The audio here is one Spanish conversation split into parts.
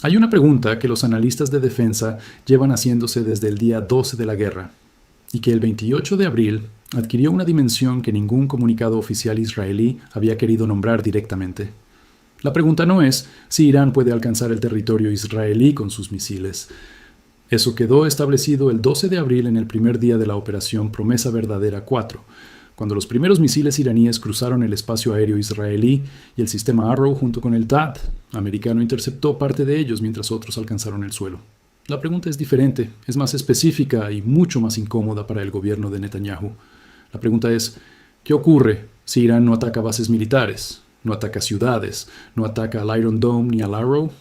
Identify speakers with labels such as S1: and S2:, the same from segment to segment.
S1: Hay una pregunta que los analistas de defensa llevan haciéndose desde el día 12 de la guerra, y que el 28 de abril adquirió una dimensión que ningún comunicado oficial israelí había querido nombrar directamente. La pregunta no es si Irán puede alcanzar el territorio israelí con sus misiles. Eso quedó establecido el 12 de abril en el primer día de la operación Promesa Verdadera 4, cuando los primeros misiles iraníes cruzaron el espacio aéreo israelí y el sistema Arrow junto con el THAAD americano interceptó parte de ellos mientras otros alcanzaron el suelo. La pregunta es diferente, es más específica y mucho más incómoda para el gobierno de Netanyahu. La pregunta es, ¿qué ocurre si Irán no ataca bases militares, no ataca ciudades, no ataca al Iron Dome ni al Arrow?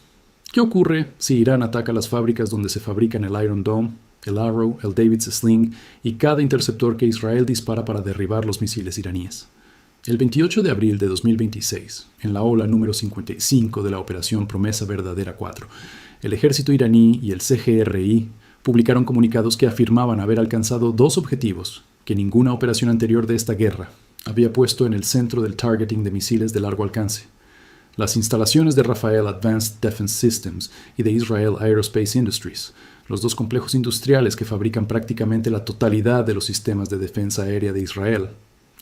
S1: ¿Qué ocurre si Irán ataca las fábricas donde se fabrican el Iron Dome, el Arrow, el David's Sling y cada interceptor que Israel dispara para derribar los misiles iraníes? El 28 de abril de 2026, en la ola número 55 de la Operación Promesa Verdadera 4, el ejército iraní y el CGRI publicaron comunicados que afirmaban haber alcanzado dos objetivos que ninguna operación anterior de esta guerra había puesto en el centro del targeting de misiles de largo alcance: las instalaciones de Rafael Advanced Defense Systems y de Israel Aerospace Industries, los dos complejos industriales que fabrican prácticamente la totalidad de los sistemas de defensa aérea de Israel.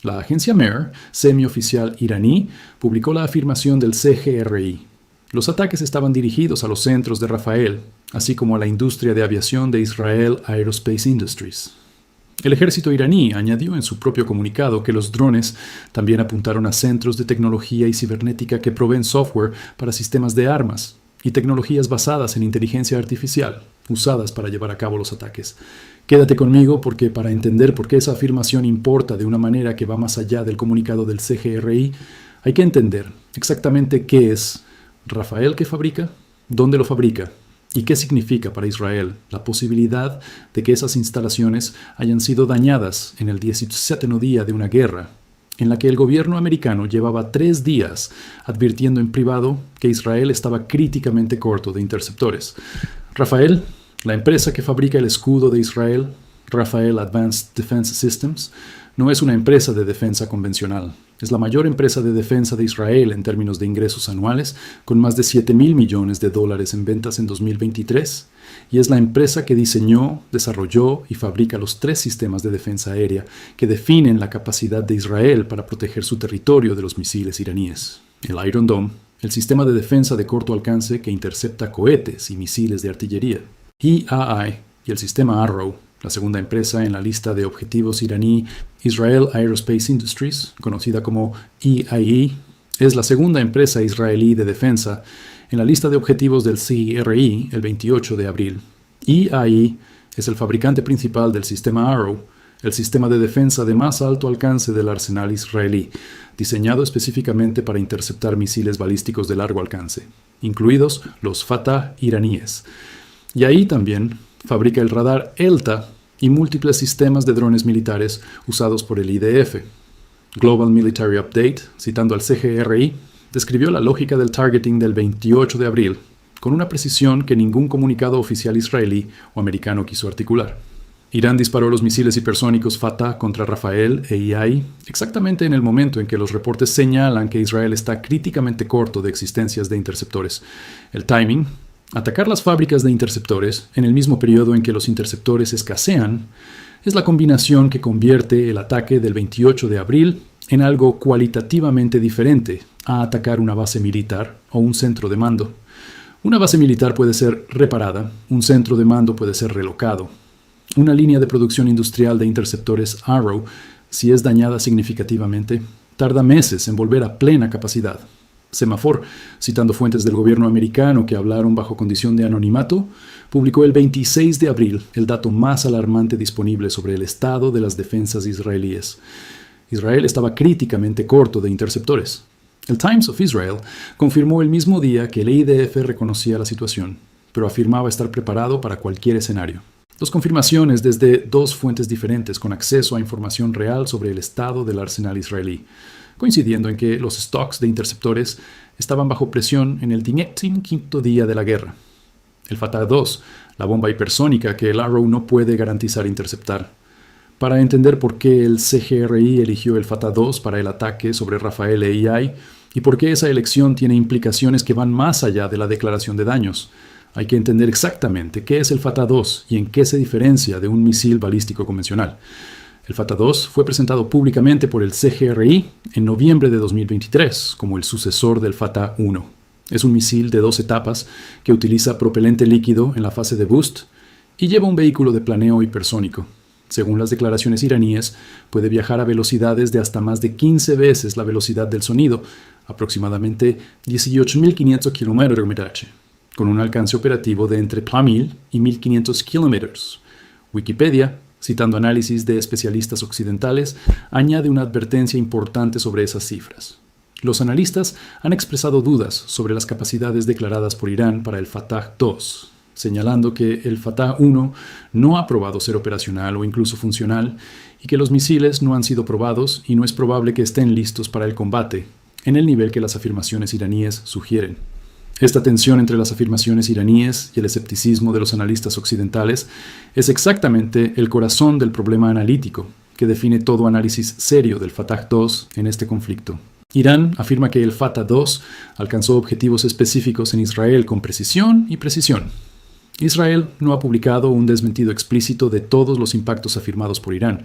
S1: La agencia MER, semioficial iraní, publicó la afirmación del CGRI. Los ataques estaban dirigidos a los centros de Rafael, así como a la industria de aviación de Israel Aerospace Industries. El ejército iraní añadió en su propio comunicado que los drones también apuntaron a centros de tecnología y cibernética que proveen software para sistemas de armas y tecnologías basadas en inteligencia artificial, usadas para llevar a cabo los ataques. Quédate conmigo porque para entender por qué esa afirmación importa de una manera que va más allá del comunicado del CGRI, hay que entender exactamente qué es Rafael que fabrica, dónde lo fabrica, ¿y qué significa para Israel la posibilidad de que esas instalaciones hayan sido dañadas en el 17º día de una guerra en la que el gobierno americano llevaba 3 días advirtiendo en privado que Israel estaba críticamente corto de interceptores? Rafael, la empresa que fabrica el escudo de Israel, Rafael Advanced Defense Systems, no es una empresa de defensa convencional. Es la mayor empresa de defensa de Israel en términos de ingresos anuales, con más de $7,000 millones en ventas en 2023, y es la empresa que diseñó, desarrolló y fabrica los 3 sistemas de defensa aérea que definen la capacidad de Israel para proteger su territorio de los misiles iraníes: el Iron Dome, el sistema de defensa de corto alcance que intercepta cohetes y misiles de artillería, IAI, y el sistema Arrow, la segunda empresa en la lista de objetivos iraní. Israel Aerospace Industries, conocida como EIE, es la segunda empresa israelí de defensa en la lista de objetivos del CGRI el 28 de abril. EIE es el fabricante principal del sistema Arrow, el sistema de defensa de más alto alcance del arsenal israelí, diseñado específicamente para interceptar misiles balísticos de largo alcance, incluidos los Fatah iraníes. Y ahí también fabrica el radar ELTA y múltiples sistemas de drones militares usados por el IDF. Global Military Update, citando al CGRI, describió la lógica del targeting del 28 de abril, con una precisión que ningún comunicado oficial israelí o americano quiso articular. Irán disparó los misiles hipersónicos Fatah contra Rafael e IAI exactamente en el momento en que los reportes señalan que Israel está críticamente corto de existencias de interceptores. El timing: atacar las fábricas de interceptores en el mismo periodo en que los interceptores escasean, es la combinación que convierte el ataque del 28 de abril en algo cualitativamente diferente a atacar una base militar o un centro de mando. Una base militar puede ser reparada, un centro de mando puede ser relocado. Una línea de producción industrial de interceptores Arrow, si es dañada significativamente, tarda meses en volver a plena capacidad. Semafor, citando fuentes del gobierno americano que hablaron bajo condición de anonimato, publicó el 26 de abril el dato más alarmante disponible sobre el estado de las defensas israelíes. Israel estaba críticamente corto de interceptores. El Times of Israel confirmó el mismo día que el IDF reconocía la situación, pero afirmaba estar preparado para cualquier escenario. 2 confirmaciones desde 2 fuentes diferentes con acceso a información real sobre el estado del arsenal israelí, coincidiendo en que los stocks de interceptores estaban bajo presión en el 15º día de la guerra. El Fatah 2, la bomba hipersónica que el Arrow no puede garantizar interceptar. Para entender por qué el CGRI eligió el Fatah 2 para el ataque sobre Rafael e IAI, y por qué esa elección tiene implicaciones que van más allá de la declaración de daños. Hay que entender exactamente qué es el Fatah-2 y en qué se diferencia de un misil balístico convencional. El Fatah-2 fue presentado públicamente por el CGRI en noviembre de 2023 como el sucesor del Fatah-1. Es un misil de 2 etapas que utiliza propelente líquido en la fase de boost y lleva un vehículo de planeo hipersónico. Según las declaraciones iraníes, puede viajar a velocidades de hasta más de 15 veces la velocidad del sonido, aproximadamente 18.500 km/h, con un alcance operativo de entre 1.000 y 1.500 kilómetros. Wikipedia, citando análisis de especialistas occidentales, añade una advertencia importante sobre esas cifras. Los analistas han expresado dudas sobre las capacidades declaradas por Irán para el Fatah-2, señalando que el Fatah-1 no ha probado ser operacional o incluso funcional y que los misiles no han sido probados y no es probable que estén listos para el combate, en el nivel que las afirmaciones iraníes sugieren. Esta tensión entre las afirmaciones iraníes y el escepticismo de los analistas occidentales es exactamente el corazón del problema analítico que define todo análisis serio del Fatah-2 en este conflicto. Irán afirma que el Fatah-2 alcanzó objetivos específicos en Israel con precisión y precisión. Israel no ha publicado un desmentido explícito de todos los impactos afirmados por Irán.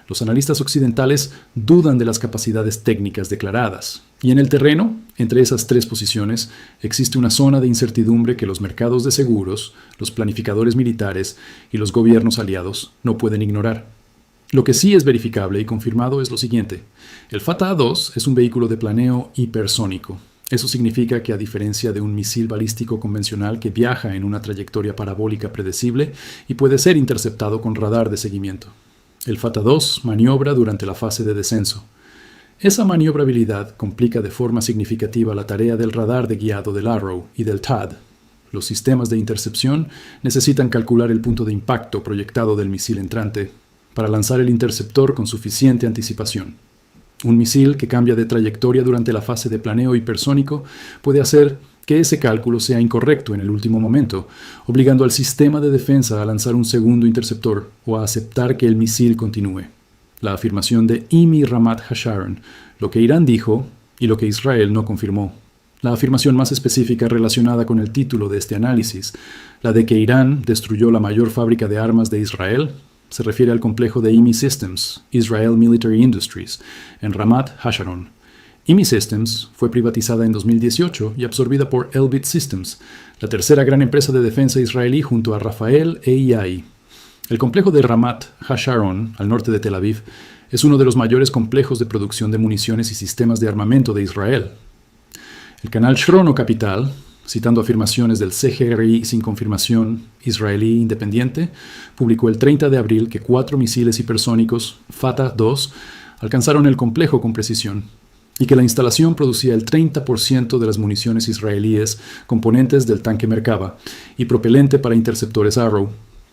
S1: Los analistas occidentales dudan de las capacidades técnicas declaradas. Y en el terreno, entre esas tres posiciones, existe una zona de incertidumbre que los mercados de seguros, los planificadores militares y los gobiernos aliados no pueden ignorar. Lo que sí es verificable y confirmado es lo siguiente. El Fatah-2 es un vehículo de planeo hipersónico. Eso significa que, a diferencia de un misil balístico convencional que viaja en una trayectoria parabólica predecible y puede ser interceptado con radar de seguimiento, el Fatah-2 maniobra durante la fase de descenso. Esa maniobrabilidad complica de forma significativa la tarea del radar de guiado del Arrow y del THAAD. Los sistemas de intercepción necesitan calcular el punto de impacto proyectado del misil entrante para lanzar el interceptor con suficiente anticipación. Un misil que cambia de trayectoria durante la fase de planeo hipersónico puede hacer que ese cálculo sea incorrecto en el último momento, obligando al sistema de defensa a lanzar un segundo interceptor o a aceptar que el misil continúe. La afirmación de Imi Ramat Hasharon, lo que Irán dijo y lo que Israel no confirmó. La afirmación más específica relacionada con el título de este análisis, la de que Irán destruyó la mayor fábrica de armas de Israel, se refiere al complejo de IMI Systems, Israel Military Industries, en Ramat Hasharon. IMI Systems fue privatizada en 2018 y absorbida por Elbit Systems, la tercera gran empresa de defensa israelí junto a Rafael e IAI. El complejo de Ramat Hasharon, al norte de Tel Aviv, es uno de los mayores complejos de producción de municiones y sistemas de armamento de Israel. El canal Shrono Capital, citando afirmaciones del CGRI sin confirmación israelí independiente, publicó el 30 de abril que 4 misiles hipersónicos Fatah-2 alcanzaron el complejo con precisión y que la instalación producía el 30% de las municiones israelíes, componentes del tanque Merkava y propelente para interceptores Arrow.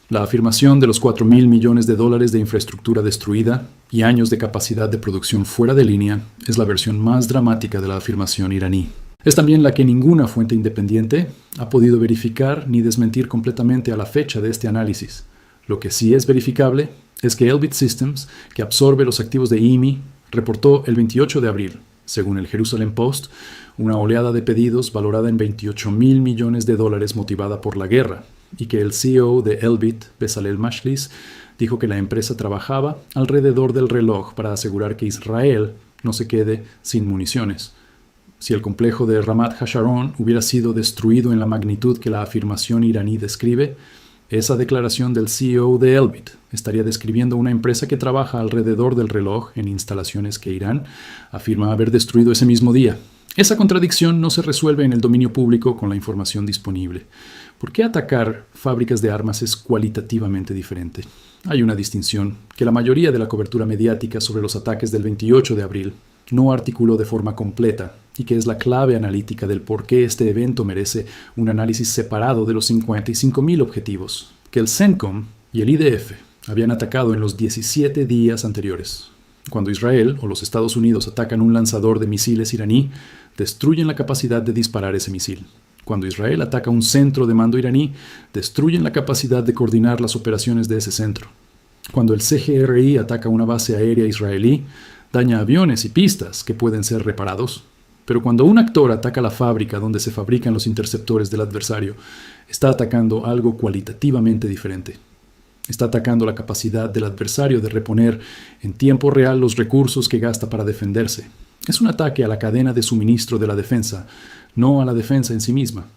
S1: La afirmación de los $4.000 millones de infraestructura destruida y años de capacidad de producción fuera de línea es la versión más dramática de la afirmación iraní. Es también la que ninguna fuente independiente ha podido verificar ni desmentir completamente a la fecha de este análisis. Lo que sí es verificable es que Elbit Systems, que absorbe los activos de IMI, reportó el 28 de abril, según el Jerusalem Post, una oleada de pedidos valorada en $28.000 millones motivada por la guerra, y que el CEO de Elbit, Bezalel Mashlis, dijo que la empresa trabajaba alrededor del reloj para asegurar que Israel no se quede sin municiones. Si el complejo de Ramat Hasharon hubiera sido destruido en la magnitud que la afirmación iraní describe, esa declaración del CEO de Elbit estaría describiendo una empresa que trabaja alrededor del reloj en instalaciones que Irán afirma haber destruido ese mismo día. Esa contradicción no se resuelve en el dominio público con la información disponible. ¿Por qué atacar fábricas de armas es cualitativamente diferente? Hay una distinción que la mayoría de la cobertura mediática sobre los ataques del 28 de abril no articuló de forma completa y que es la clave analítica del por qué este evento merece un análisis separado de los 55.000 objetivos que el CENTCOM y el IDF habían atacado en los 17 días anteriores. Cuando Israel o los Estados Unidos atacan un lanzador de misiles iraní, destruyen la capacidad de disparar ese misil. Cuando Israel ataca un centro de mando iraní, destruyen la capacidad de coordinar las operaciones de ese centro. Cuando el CGRI ataca una base aérea israelí, daña aviones y pistas que pueden ser reparados. Pero cuando un actor ataca la fábrica donde se fabrican los interceptores del adversario, está atacando algo cualitativamente diferente. Está atacando la capacidad del adversario de reponer en tiempo real los recursos que gasta para defenderse. Es un ataque a la cadena de suministro de la defensa, no a la defensa en sí misma.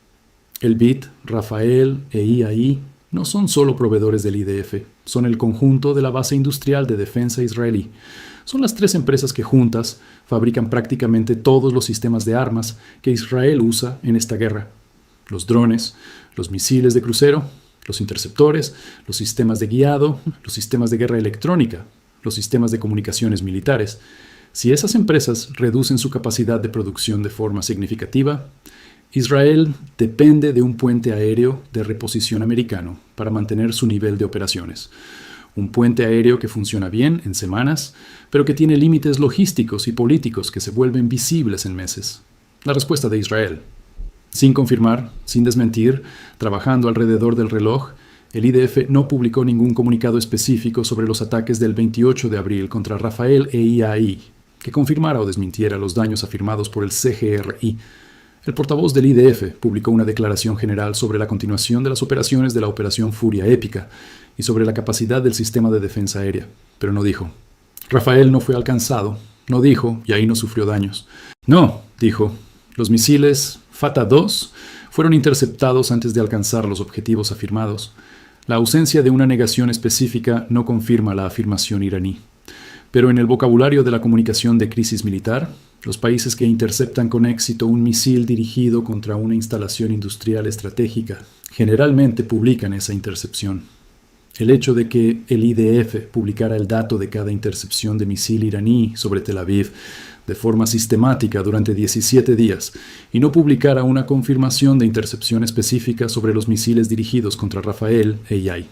S1: Elbit, Rafael e IAI no son solo proveedores del IDF, son el conjunto de la base industrial de defensa israelí. Son las tres empresas que juntas fabrican prácticamente todos los sistemas de armas que Israel usa en esta guerra. Los drones, los misiles de crucero, los interceptores, los sistemas de guiado, los sistemas de guerra electrónica, los sistemas de comunicaciones militares. Si esas empresas reducen su capacidad de producción de forma significativa, Israel depende de un puente aéreo de reposición americano para mantener su nivel de operaciones. Un puente aéreo que funciona bien en semanas, pero que tiene límites logísticos y políticos que se vuelven visibles en meses. La respuesta de Israel. Sin confirmar, sin desmentir, trabajando alrededor del reloj, el IDF no publicó ningún comunicado específico sobre los ataques del 28 de abril contra Rafael e IAI, que confirmara o desmintiera los daños afirmados por el CGRI. El portavoz del IDF publicó una declaración general sobre la continuación de las operaciones de la Operación Furia Épica y sobre la capacidad del sistema de defensa aérea, pero no dijo: Rafael no fue alcanzado, no dijo, y ahí no sufrió daños. No, dijo, los misiles Fatah 2 fueron interceptados antes de alcanzar los objetivos afirmados. La ausencia de una negación específica no confirma la afirmación iraní. Pero en el vocabulario de la comunicación de crisis militar, los países que interceptan con éxito un misil dirigido contra una instalación industrial estratégica generalmente publican esa intercepción. El hecho de que el IDF publicara el dato de cada intercepción de misil iraní sobre Tel Aviv de forma sistemática durante 17 días y no publicara una confirmación de intercepción específica sobre los misiles dirigidos contra Rafael e IAI.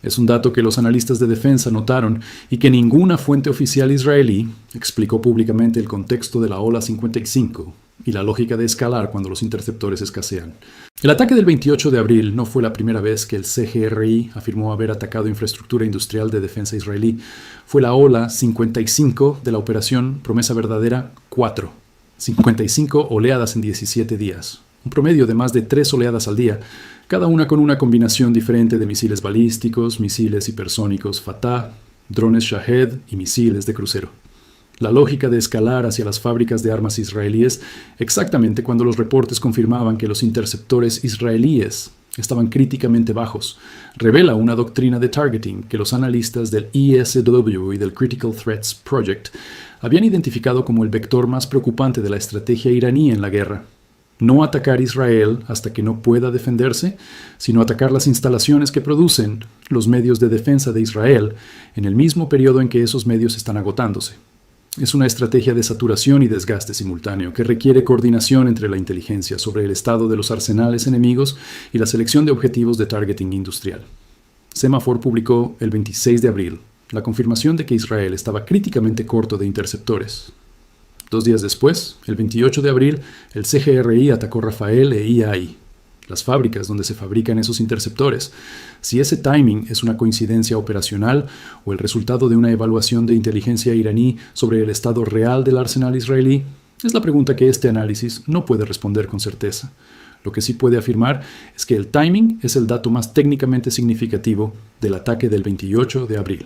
S1: Es un dato que los analistas de defensa notaron y que ninguna fuente oficial israelí explicó públicamente el contexto de la Ola 55 y la lógica de escalar cuando los interceptores escasean. El ataque del 28 de abril no fue la primera vez que el CGRI afirmó haber atacado infraestructura industrial de defensa israelí. Fue la Ola 55 de la Operación Promesa Verdadera 4. 55 oleadas en 17 días. Un promedio de más de 3 oleadas al día, cada una con una combinación diferente de misiles balísticos, misiles hipersónicos Fatah, drones Shahed y misiles de crucero. La lógica de escalar hacia las fábricas de armas israelíes exactamente cuando los reportes confirmaban que los interceptores israelíes estaban críticamente bajos, revela una doctrina de targeting que los analistas del ESW y del Critical Threats Project habían identificado como el vector más preocupante de la estrategia iraní en la guerra. No atacar Israel hasta que no pueda defenderse, sino atacar las instalaciones que producen los medios de defensa de Israel en el mismo periodo en que esos medios están agotándose. Es una estrategia de saturación y desgaste simultáneo que requiere coordinación entre la inteligencia sobre el estado de los arsenales enemigos y la selección de objetivos de targeting industrial. Semafor publicó el 26 de abril la confirmación de que Israel estaba críticamente corto de interceptores. 2 días después, el 28 de abril, el CGRI atacó Rafael e IAI, las fábricas donde se fabrican esos interceptores. Si ese timing es una coincidencia operacional o el resultado de una evaluación de inteligencia iraní sobre el estado real del arsenal israelí, es la pregunta que este análisis no puede responder con certeza. Lo que sí puede afirmar es que el timing es el dato más técnicamente significativo del ataque del 28 de abril.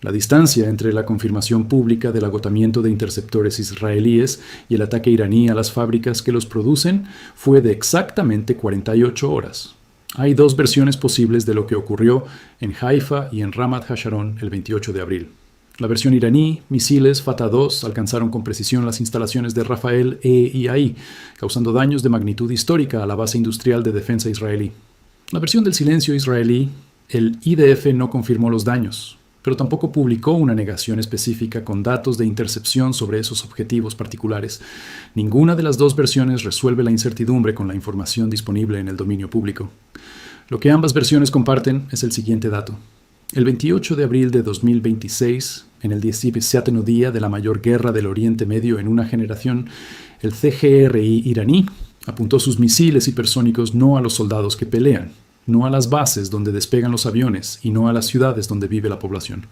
S1: La distancia entre la confirmación pública del agotamiento de interceptores israelíes y el ataque iraní a las fábricas que los producen fue de exactamente 48 horas. Hay 2 versiones posibles de lo que ocurrió en Haifa y en Ramat Hasharon el 28 de abril. La versión iraní, misiles Fatah 2 alcanzaron con precisión las instalaciones de Rafael e IAI, causando daños de magnitud histórica a la base industrial de defensa israelí. La versión del silencio israelí, el IDF no confirmó los daños, pero tampoco publicó una negación específica con datos de intercepción sobre esos objetivos particulares. Ninguna de las 2 versiones resuelve la incertidumbre con la información disponible en el dominio público. Lo que ambas versiones comparten es el siguiente dato. El 28 de abril de 2026, en el 17º día de la mayor guerra del Oriente Medio en una generación, el CGRI iraní apuntó sus misiles hipersónicos no a los soldados que pelean, no a las bases donde despegan los aviones y no a las ciudades donde vive la población.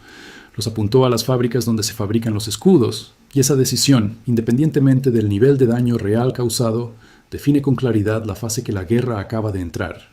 S1: Los apuntó a las fábricas donde se fabrican los escudos, y esa decisión, independientemente del nivel de daño real causado, define con claridad la fase que la guerra acaba de entrar.